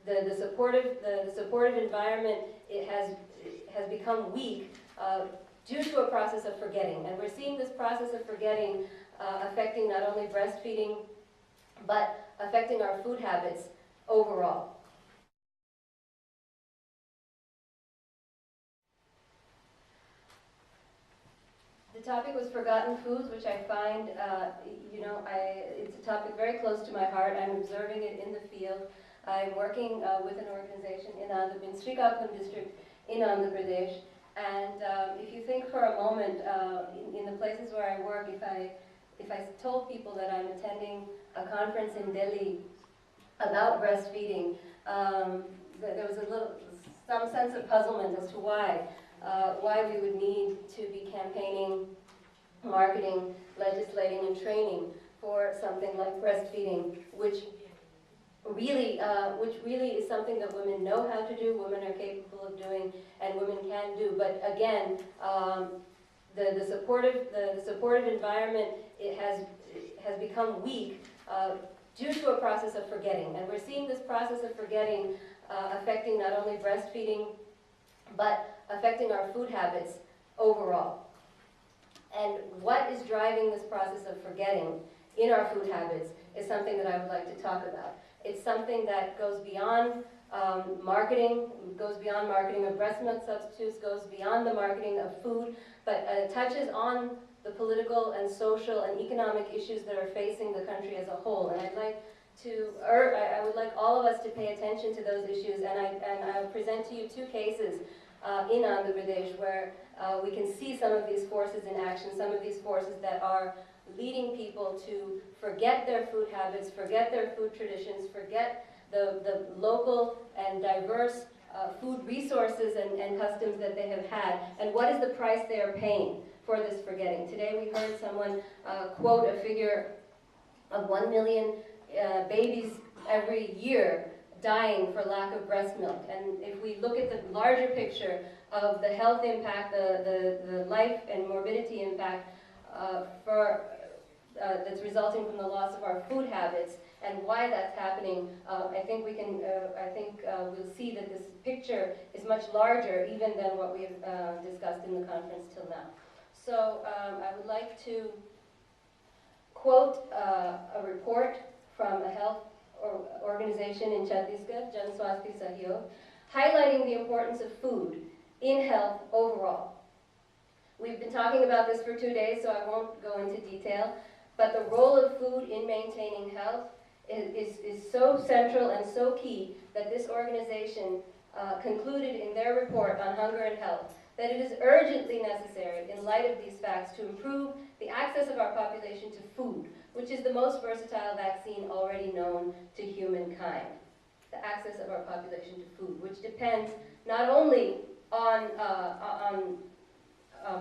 the supportive environment has become weak due to a process of forgetting. And we're seeing this process of forgetting affecting not only breastfeeding, but affecting our food habits overall. The topic was forgotten foods, which I find, it's a topic very close to my heart. I'm observing it in the field. I'm working with an organization in Srikakulam district in Andhra Pradesh. And if you think for a moment, in the places where I work, if I told people that I'm attending a conference in Delhi about breastfeeding, there was some sense of puzzlement as to why we would need to be campaigning, marketing, legislating, and training for something like breastfeeding, which really is something that women know how to do, women are capable of doing, and women can do. But again, the supportive environment has become weak due to a process of forgetting. And we're seeing this process of forgetting affecting not only breastfeeding, but affecting our food habits overall. And what is driving this process of forgetting in our food habits is something that I would like to talk about. It's something that goes beyond marketing, goes beyond marketing of breast milk substitutes, goes beyond the marketing of food, but touches on the political and social and economic issues that are facing the country as a whole. And I would like all of us to pay attention to those issues, and I'll present to you two cases in Andhra Pradesh where we can see some of these forces in action, some of these forces that are leading people to forget their food habits, forget their food traditions, forget the local and diverse food resources and customs that they have had, and what is the price they are paying for this forgetting. Today we heard someone quote a figure of 1 million babies every year dying for lack of breast milk. And if we look at the larger picture of the health impact, the life and morbidity impact that's resulting from the loss of our food habits and why that's happening, I think we'll see that this picture is much larger even than what we've discussed in the conference till now. So I would like to quote a report from a health organization in Chhattisgarh, Jan Swasthya Sahyog, highlighting the importance of food in health overall. We've been talking about this for 2 days, so I won't go into detail, but the role of food in maintaining health is so central and so key that this organization concluded in their report on hunger and health that it is urgently necessary, in light of these facts, to improve the access of our population to food, which is the most versatile vaccine already known to humankind. The access of our population to food, which depends not only on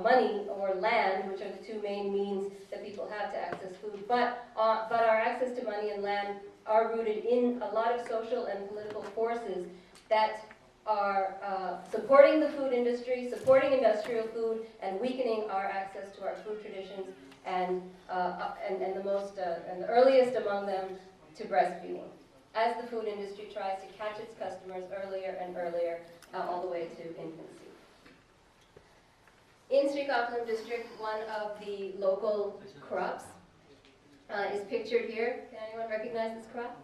money or land, which are the two main means that people have to access food, but our access to money and land are rooted in a lot of social and political forces that are supporting the food industry, supporting industrial food, and weakening our access to our food traditions, and the earliest among them to breastfeeding, as the food industry tries to catch its customers earlier and earlier, all the way to infancy. In Srikakulam district, one of the local crops is pictured here. Can anyone recognize this crop?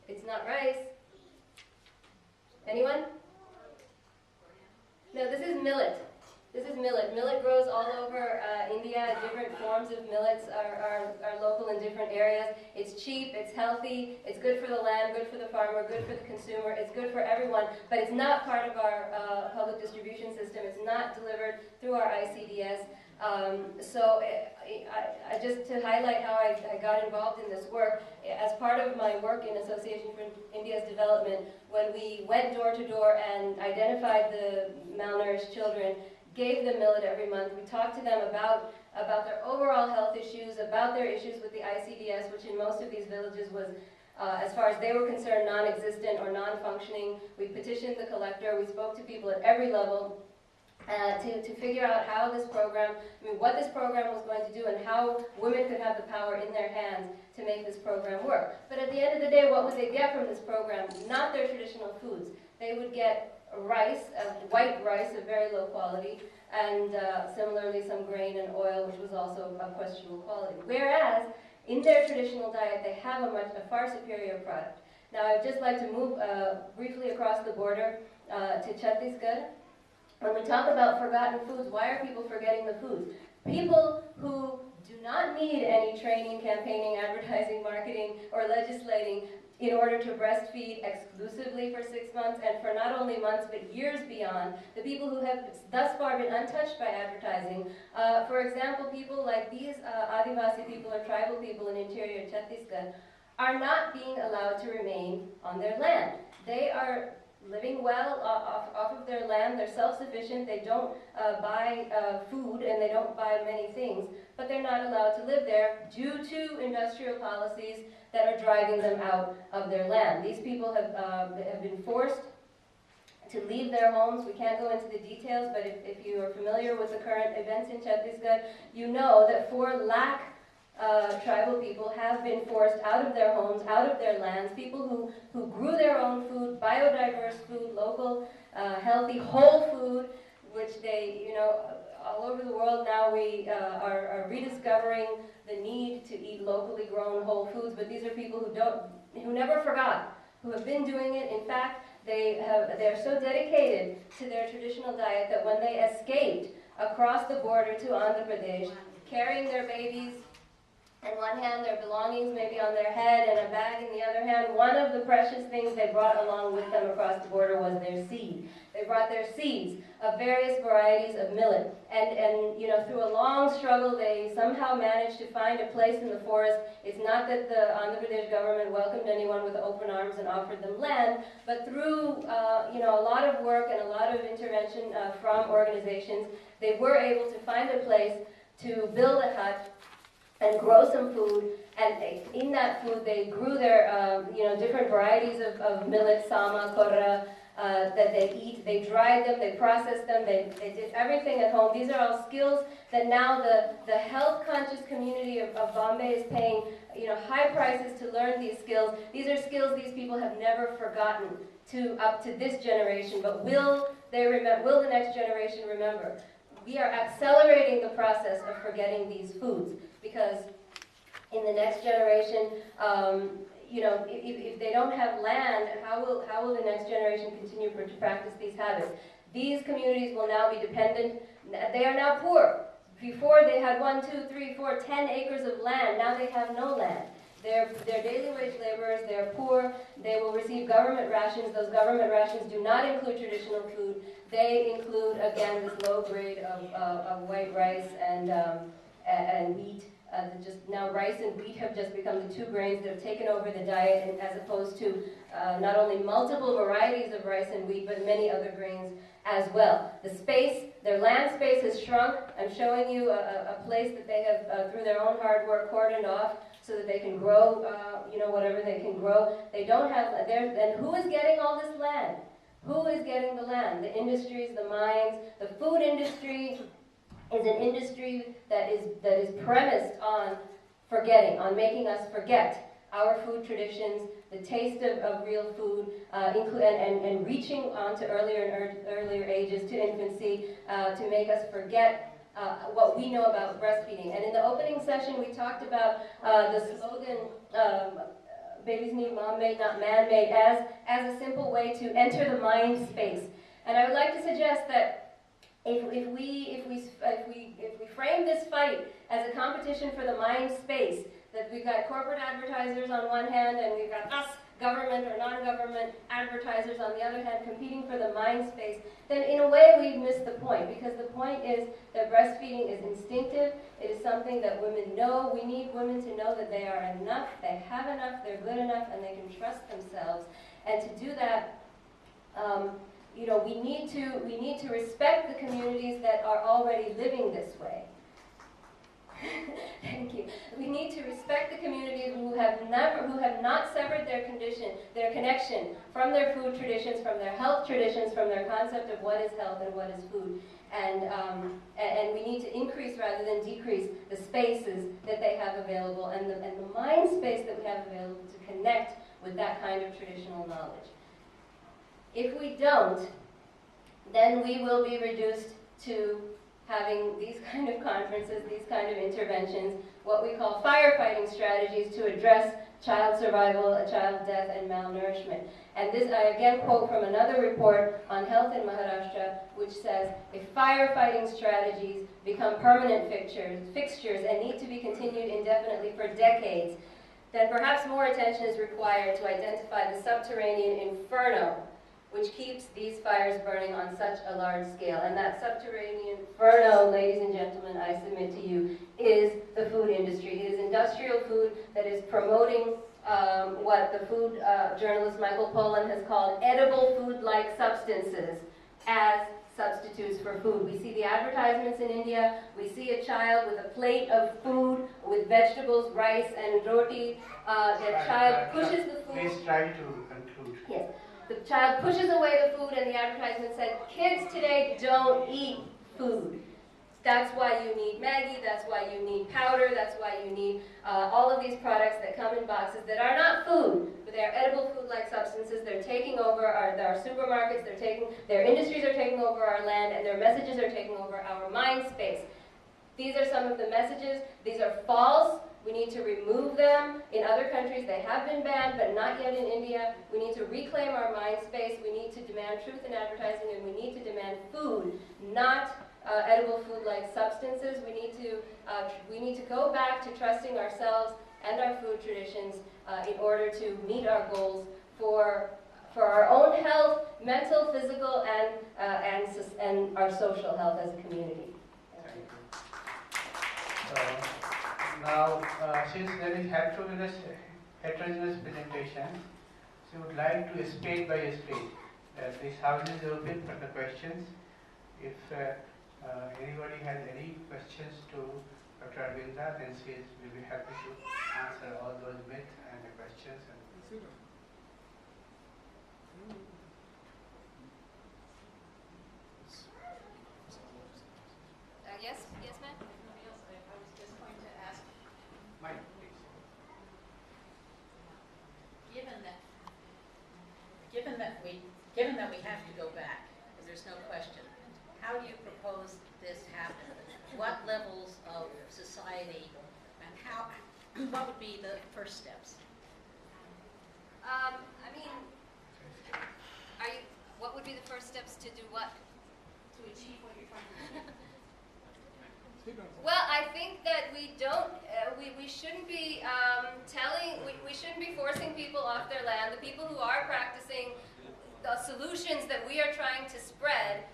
It's not rice. Anyone? No, this is millet. This is millet. Millet grows all over India. Different forms of millets are local in different areas. It's cheap, it's healthy, it's good for the land, good for the farmer, good for the consumer, it's good for everyone, but it's not part of our public distribution system. It's not delivered through our ICDS. Just to highlight how I got involved in this work, as part of my work in Association for India's Development, when we went door to door and identified the malnourished children, gave them millet every month. We talked to them about their overall health issues, about their issues with the ICDS, which in most of these villages was, as far as they were concerned, non-existent or non-functioning. We petitioned the collector. We spoke to people at every level. to figure out how this program, what this program was going to do and how women could have the power in their hands to make this program work. But at the end of the day, what would they get from this program? Not their traditional foods. They would get rice, white rice of very low quality, and similarly some grain and oil, which was also of questionable quality. Whereas, in their traditional diet, they have a far superior product. Now, I'd just like to move briefly across the border to Chhattisgarh. When we talk about forgotten foods, why are people forgetting the foods? People who do not need any training, campaigning, advertising, marketing, or legislating in order to breastfeed exclusively for 6 months and for not only months but years beyond, the people who have thus far been untouched by advertising. For example, people like these Adivasi people or tribal people in interior Chhattisgarh are not being allowed to remain on their land. They are living well off of their land. They're self-sufficient. They don't buy food and they don't buy many things, but they're not allowed to live there due to industrial policies that are driving them out of their land. These people have been forced to leave their homes. We can't go into the details, but if you are familiar with the current events in Chhattisgarh, you know that for lack tribal people have been forced out of their homes, out of their lands, people who grew their own food, biodiverse food, local, healthy, whole food, which they, all over the world now we are rediscovering the need to eat locally grown whole foods, but these are people who never forgot, who have been doing it. In fact, they're so dedicated to their traditional diet that when they escaped across the border to Andhra Pradesh, carrying their babies in one hand, their belongings maybe on their head, and a bag in the other hand, one of the precious things they brought along with them across the border was their seed. They brought their seeds of various varieties of millet. And through a long struggle, they somehow managed to find a place in the forest. It's not that the Andhra Pradesh government welcomed anyone with open arms and offered them land, but through a lot of work and a lot of intervention from organizations, they were able to find a place to build a hut and grow some food, and in that food they grew their different varieties of millet, sama, korra, that they eat. They dried them, they processed them, they did everything at home. These are all skills that now the health-conscious community of Bombay is paying high prices to learn these skills. These are skills these people have never forgotten up to this generation, but will the next generation remember? We are accelerating the process of forgetting these foods, because in the next generation, if they don't have land, how will the next generation continue to practice these habits? These communities will now be dependent. They are now poor. Before they had 1, 2, 3, 4, 10 acres of land. Now they have no land. They're daily wage laborers, they're poor, they will receive government rations. Those government rations do not include traditional food. They include, again, this low grade of white rice and wheat. Now rice and wheat have just become the two grains that have taken over the diet, and as opposed to not only multiple varieties of rice and wheat, but many other grains as well. Their land space has shrunk. I'm showing you a place that they have, through their own hard work, cordoned off so that they can grow, whatever they can grow. They don't have, and who is getting all this land? Who is getting the land? The industries, the mines, the food industry is an industry that is premised on forgetting, on making us forget our food traditions, the taste of real food, and reaching on to earlier ages, to infancy, to make us forget what we know about breastfeeding. And in the opening session, we talked about the slogan, babies need mom-made, not man-made, as a simple way to enter the mind space. And I would like to suggest that if we frame this fight as a competition for the mind space, that we've got corporate advertisers on one hand and we've got us, government or non-government advertisers on the other hand, competing for the mind space, then in a way we've missed the point, because the point is that breastfeeding is instinctive. It is something that women know. We need women to know that they are enough, they have enough, they're good enough, and they can trust themselves. And to do that, we need to respect the communities that are already living this way. Thank you. We need to respect the communities who have not severed their connection from their food traditions, from their health traditions, from their concept of what is health and what is food. And we need to increase rather than decrease the spaces that they have available and the mind space that we have available to connect with that kind of traditional knowledge. If we don't, then we will be reduced to having these kind of conferences, these kind of interventions, what we call firefighting strategies to address child survival, child death, and malnourishment. And this, I again quote from another report on health in Maharashtra, which says, if firefighting strategies become permanent fixtures and need to be continued indefinitely for decades, then perhaps more attention is required to identify the subterranean inferno which keeps these fires burning on such a large scale. And that subterranean inferno, ladies and gentlemen, I submit to you, is the food industry. It is industrial food that is promoting what the food journalist Michael Pollan has called edible food-like substances as substitutes for food. We see the advertisements in India. We see a child with a plate of food with vegetables, rice, and roti. The child pushes the food. Please try to conclude. Yes. The child pushes away the food, and the advertisement said, kids today don't eat food. That's why you need Maggi, that's why you need powder, that's why you need all of these products that come in boxes that are not food, but they're edible food-like substances. They're taking over our supermarkets, their industries are taking over our land, and their messages are taking over our mind space. These are some of the messages. These are false. We need to remove them. In other countries, they have been banned, but not yet in India. We need to reclaim our mind space. We need to demand truth in advertising, and we need to demand food, not edible food-like substances. We need to go back to trusting ourselves and our food traditions in order to meet our goals for our own health, mental, physical, and our social health as a community. Now, since there is heterogeneous presentation, so we would like to state by state. This house is open for the questions. If anybody has any questions to Dr. Arvinda, then she will be happy to answer all those myths and the questions. Yes, ma'am? I was just going to ask, Mike, please. given that we have to go back, because there's no question, how do you propose this happen? What levels of society, and what would be the first steps? What would be the first steps to do what? To achieve what you're trying to do. Well, I think that we don't, we shouldn't be we shouldn't be forcing people off their land. The people who are practicing the solutions that we are trying to spread,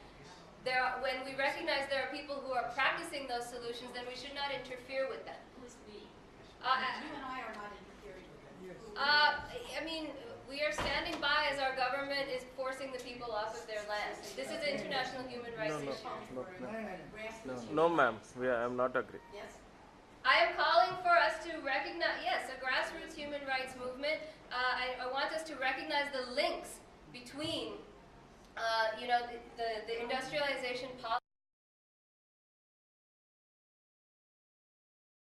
when we recognize there are people who are practicing those solutions, then we should not interfere with them. Who is we? You and I are not interfering with them. We are standing by as our government is forcing the people off of their land. This is an international human rights issue. No, ma'am. I'm not agree. Yes? I am calling for us to recognize, yes, a grassroots human rights movement. I want us to recognize the links between, the industrialization policy